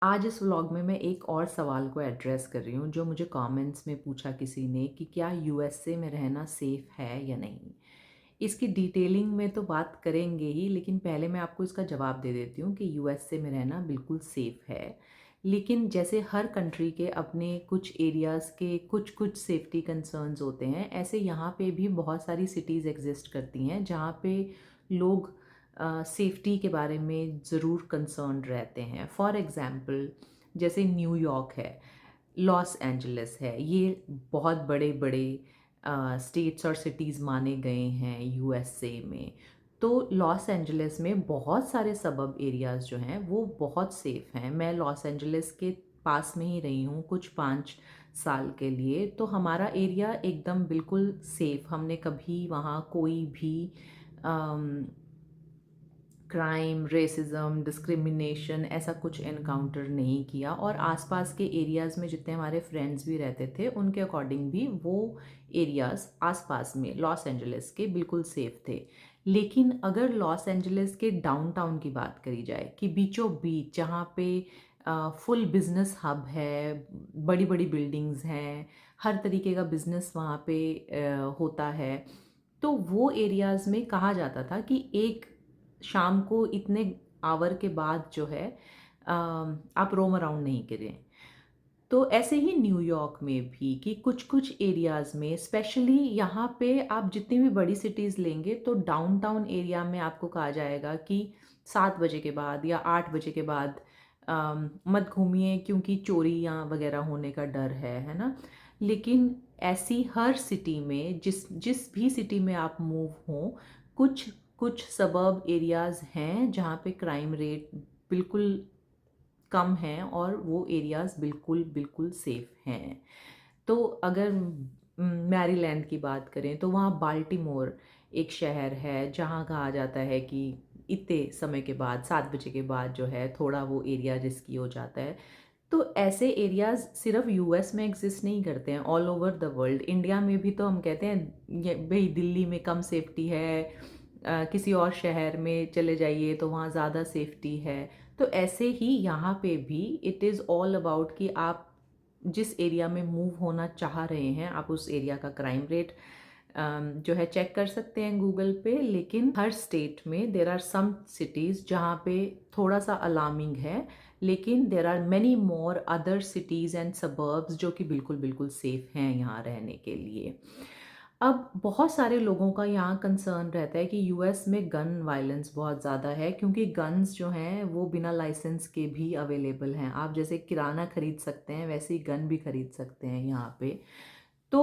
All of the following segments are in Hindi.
आज इस व्लॉग में मैं एक और सवाल को एड्रेस कर रही हूँ जो मुझे कमेंट्स में पूछा किसी ने कि क्या यूएसए में रहना सेफ़ है या नहीं। इसकी डिटेलिंग में तो बात करेंगे ही, लेकिन पहले मैं आपको इसका जवाब दे देती हूँ कि यूएसए में रहना बिल्कुल सेफ़ है। लेकिन जैसे हर कंट्री के अपने कुछ एरियाज़ के कुछ कुछ सेफ्टी कंसर्न्स होते हैं, ऐसे यहाँ पे भी बहुत सारी सिटीज़ एग्जिस्ट करती हैं जहाँ पे लोग सेफ्टी के बारे में ज़रूर कंसर्न रहते हैं। फॉर एग्ज़ाम्पल जैसे न्यूयॉर्क है, लॉस एंजलिस है, ये बहुत बड़े बड़े स्टेट्स और सिटीज़ माने गए हैं यूएसए में। तो लॉस एंजलिस में बहुत सारे सबअर्ब एरियाज़ जो हैं वो बहुत सेफ़ हैं। मैं लॉस एंजलिस के पास में ही रही हूँ कुछ 5 साल के लिए, तो हमारा एरिया एकदम बिल्कुल सेफ़। हमने कभी वहाँ कोई भी क्राइम, रेसिज़्म, डिस्क्रिमिनेशन ऐसा कुछ एनकाउंटर नहीं किया, और आसपास के एरियाज़ में जितने हमारे फ्रेंड्स भी रहते थे उनके अकॉर्डिंग भी वो एरियाज़ आसपास में लॉस एंजलिस के बिल्कुल सेफ़ थे। लेकिन अगर लॉस एंजलिस के डाउनटाउन की बात करी जाए कि बीचों बीच जहाँ पे फुल बिज़नेस हब है, बड़ी-बड़ी बिल्डिंग्स हैं, हर तरीके का बिज़नेस वहाँ पे होता है, तो वो एरियाज़ में कहा जाता था कि एक शाम को इतने आवर के बाद जो है आप रोम अराउंड नहीं करें। तो ऐसे ही न्यूयॉर्क में भी कि कुछ-कुछ एरियाज़ में स्पेशली यहाँ पे आप जितनी भी बड़ी सिटीज़ लेंगे तो डाउनटाउन एरिया में आपको कहा जाएगा कि 7 बजे के बाद या 8 बजे के बाद मत घूमिए क्योंकि चोरियाँ वग़ैरह होने का डर है ना? लेकिन ऐसी हर सिटी में जिस जिस भी सिटी में आप मूव हों, कुछ कुछ सबर्ब एरियाज़ हैं जहाँ पे क्राइम रेट बिल्कुल कम हैं और वो एरियाज़ बिल्कुल, बिल्कुल सेफ़ हैं। तो अगर मैरीलैंड की बात करें तो वहाँ बाल्टीमोर एक शहर है जहाँ कहा जाता है कि इतने समय के बाद 7 बजे के बाद जो है थोड़ा वो एरिया रिस्की हो जाता है। तो ऐसे एरियाज़ सिर्फ़ यूएस में एग्ज़िस्ट नहीं करते हैं, all over the world. India में भी तो हम कहते हैं ये भई दिल्ली में कम सेफ्टी है, किसी और शहर में चले जाइए तो वहाँ ज़्यादा सेफ्टी है। तो ऐसे ही यहाँ पे भी इट इज़ ऑल अबाउट कि आप जिस एरिया में मूव होना चाह रहे हैं, आप उस एरिया का क्राइम रेट जो है चेक कर सकते हैं गूगल पे। लेकिन हर स्टेट में देयर आर सम सिटीज़ जहाँ पे थोड़ा-सा अलार्मिंग है, लेकिन there are many more other cities and suburbs जो कि बिल्कुल, बिल्कुल सेफ़ हैं यहाँ रहने के लिए। अब बहुत सारे लोगों का यहाँ कंसर्न रहता है कि यूएस में गन वायलेंस बहुत ज़्यादा है क्योंकि गन्स जो हैं वो बिना लाइसेंस के भी अवेलेबल हैं। आप जैसे किराना खरीद सकते हैं वैसे ही गन भी खरीद सकते हैं यहाँ पे। तो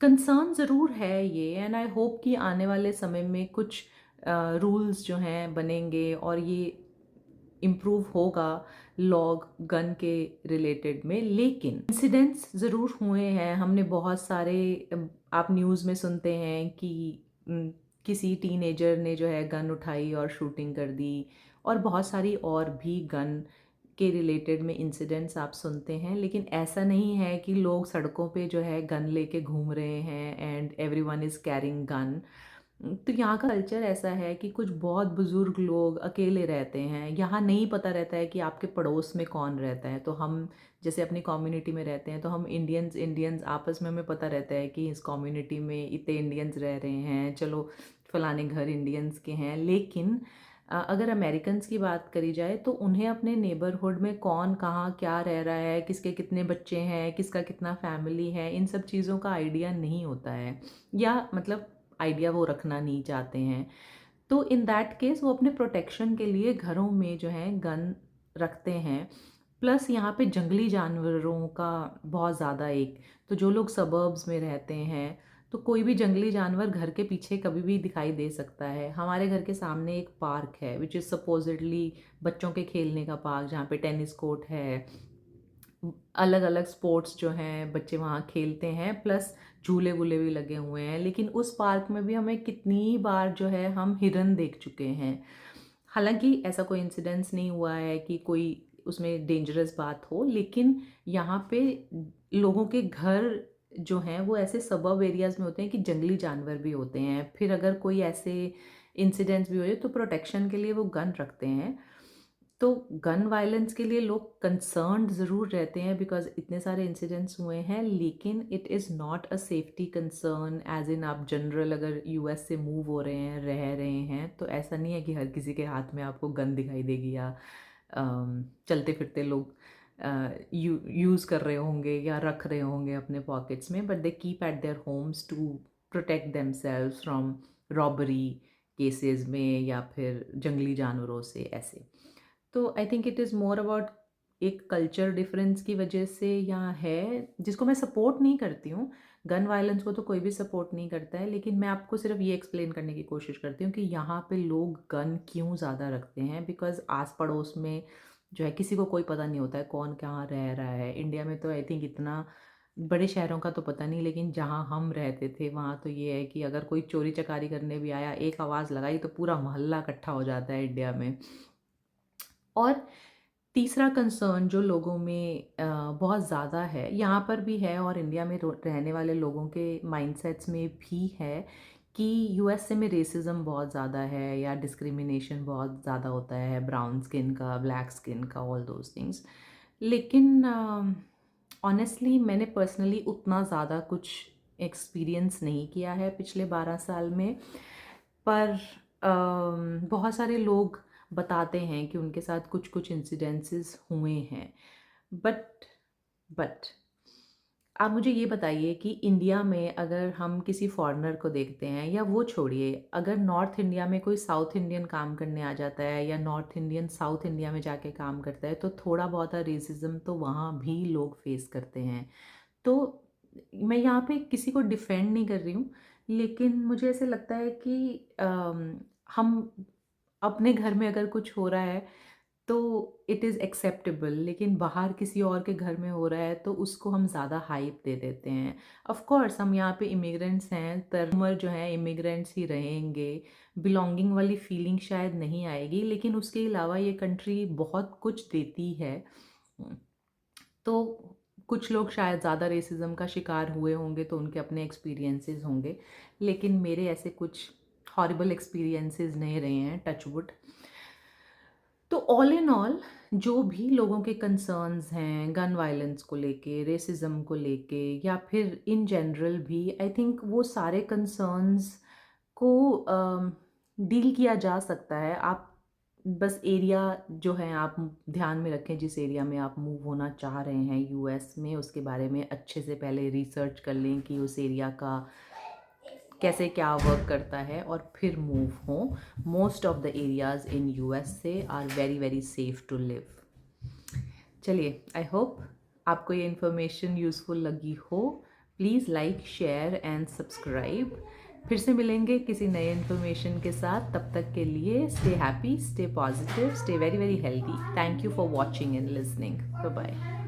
कंसर्न ज़रूर है ये, एंड आई होप कि आने वाले समय में कुछ रूल्स जो हैं बनेंगे और ये इम्प्रूव होगा लॉग गन के रिलेटेड में। लेकिन इंसिडेंट्स ज़रूर हुए हैं, हमने बहुत सारे आप न्यूज़ में सुनते हैं कि किसी टीनेजर ने जो है गन उठाई और शूटिंग कर दी, और बहुत सारी और भी गन के रिलेटेड में इंसिडेंट्स आप सुनते हैं। लेकिन ऐसा नहीं है कि लोग सड़कों पे जो है गन लेके घूम रहे हैं and everyone is carrying gun. तो यहाँ का कल्चर ऐसा है कि कुछ बहुत बुजुर्ग लोग अकेले रहते हैं, यहाँ नहीं पता रहता है कि आपके पड़ोस में कौन रहता है। तो हम जैसे अपनी कम्युनिटी में रहते हैं तो हम इंडियंस इंडियंस आपस में हमें पता रहता है कि इस कम्युनिटी में इतने इंडियंस रह रहे हैं, चलो फलाने घर इंडियंस के हैं। लेकिन अगर अमेरिकन्स की बात करी जाए तो उन्हें अपने नेबरहुड में कौन कहाँ क्या रह रहा है, किसके कितने बच्चे हैं, किसका कितना फैमिली है, इन सब चीज़ों का आइडिया नहीं होता है, या मतलब आइडिया वो रखना नहीं चाहते हैं। तो इन दैट केस वो अपने प्रोटेक्शन के लिए घरों में जो है गन रखते हैं। प्लस यहाँ पे जंगली जानवरों का बहुत ज़्यादा एक, तो जो लोग सबर्ब्स में रहते हैं तो कोई भी जंगली जानवर घर के पीछे कभी भी दिखाई दे सकता है। हमारे घर के सामने एक पार्क है विच इज़ सपोजिटली बच्चों के खेलने का पार्क, जहाँ पे टेनिस कोर्ट है, अलग अलग स्पोर्ट्स जो हैं बच्चे वहाँ खेलते हैं, प्लस झूले वूले भी लगे हुए हैं। लेकिन उस पार्क में भी हमें कितनी बार जो है हम हिरन देख चुके हैं। हालांकि ऐसा कोई इंसिडेंस नहीं हुआ है कि कोई उसमें डेंजरस बात हो, लेकिन यहाँ पे लोगों के घर जो हैं वो ऐसे सबर्ब एरियाज में होते हैं कि जंगली जानवर भी होते हैं। फिर अगर कोई ऐसे इंसिडेंट्स भी हो जाए तो प्रोटेक्शन के लिए वो गन रखते हैं। तो गन वायलेंस के लिए लोग कंसर्न्ड ज़रूर रहते हैं बिकॉज़ इतने सारे इंसिडेंट्स हुए हैं, लेकिन it is not a safety concern as in आप जनरल अगर यूएस से मूव हो रहे हैं, रह रहे हैं, तो ऐसा नहीं है कि हर किसी के हाथ में आपको गन दिखाई देगी या चलते-फिरते लोग यूज़ कर रहे होंगे या रख रहे होंगे अपने पॉकेट्स में, but they keep at their homes to protect themselves from robbery cases में या फिर जंगली जानवरों से ऐसे। तो I think it is more about एक कल्चर डिफरेंस की वजह से यहाँ है, जिसको मैं सपोर्ट नहीं करती हूँ। गन वायलेंस को तो कोई भी सपोर्ट नहीं करता है, लेकिन मैं आपको सिर्फ ये एक्सप्लेन करने की कोशिश करती हूँ कि यहाँ पे लोग गन क्यों ज़्यादा रखते हैं, बिकॉज़ आस पड़ोस में जो है किसी को कोई पता नहीं होता है कौन कहाँ रह रहा है। इंडिया में तो आई थिंक इतना बड़े शहरों का तो पता नहीं, लेकिन जहाँ हम रहते थे वहाँ तो ये है कि अगर कोई चोरी चकारी करने भी आया, एक आवाज़ लगाई तो पूरा मोहल्ला इकट्ठा हो जाता है इंडिया में। और तीसरा कंसर्न जो लोगों में बहुत ज़्यादा है, यहाँ पर भी है और इंडिया में रहने वाले लोगों के माइंडसेट्स में भी है कि यूएसए में रेसिज्म बहुत ज़्यादा है या डिस्क्रिमिनेशन बहुत ज़्यादा होता है, ब्राउन स्किन का, ब्लैक स्किन का, ऑल दोज थिंग्स। लेकिन ऑनेस्टली मैंने पर्सनली उतना ज़्यादा कुछ एक्सपीरियंस नहीं किया है पिछले 12 साल में, पर बहुत सारे लोग बताते हैं कि उनके साथ कुछ कुछ इंसिडेंसेस हुए हैं। बट बट आप मुझे ये बताइए कि इंडिया में अगर हम किसी फॉरेनर को देखते हैं, या वो छोड़िए, अगर नॉर्थ इंडिया में कोई साउथ इंडियन काम करने आ जाता है या नॉर्थ इंडियन साउथ इंडिया में जाके काम करता है, तो थोड़ा बहुत रेसिज्म तो वहाँ भी लोग फेस करते हैं। तो मैं यहाँ पे किसी को डिफेंड नहीं कर रही हूँ, लेकिन मुझे ऐसे लगता है कि हम अपने घर में अगर कुछ हो रहा है तो इट इज़ एक्सेप्टेबल, लेकिन बाहर किसी और के घर में हो रहा है तो उसको हम ज़्यादा हाइप दे देते हैं। ऑफ कोर्स हम यहाँ पे इमिग्रेंट्स हैं, तरमर जो हैं इमिग्रेंट्स ही रहेंगे, बिलोंगिंग वाली फीलिंग शायद नहीं आएगी, लेकिन उसके अलावा ये कंट्री बहुत कुछ देती है। तो कुछ लोग शायद ज़्यादा रेसिज्म का शिकार हुए होंगे तो उनके अपने एक्सपीरियंसेस होंगे, लेकिन मेरे ऐसे कुछ हॉरिबल एक्सपीरियंसेस नहीं रहे हैं, टच वुड। तो ऑल इन ऑल जो भी लोगों के कंसर्न्स हैं गन वायलेंस को लेके, रेसिज्म को लेके, या फिर इन जनरल भी, आई थिंक वो सारे कंसर्न्स को डील किया जा सकता है। आप बस एरिया जो है आप ध्यान में रखें, जिस एरिया में आप मूव होना चाह रहे हैं यूएस में, उसके बारे में अच्छे से पहले रिसर्च कर लें कि उस एरिया का कैसे क्या वर्क करता है और फिर मूव हो। Most of the areas in US से are very very safe to live. चलिए, आई होप आपको ये इन्फॉर्मेशन यूज़फुल लगी हो। Please like, share and subscribe. फिर से मिलेंगे किसी नए इन्फॉर्मेशन के साथ, तब तक के लिए stay happy, stay positive, stay very very healthy. Thank you for watching and listening. Bye bye.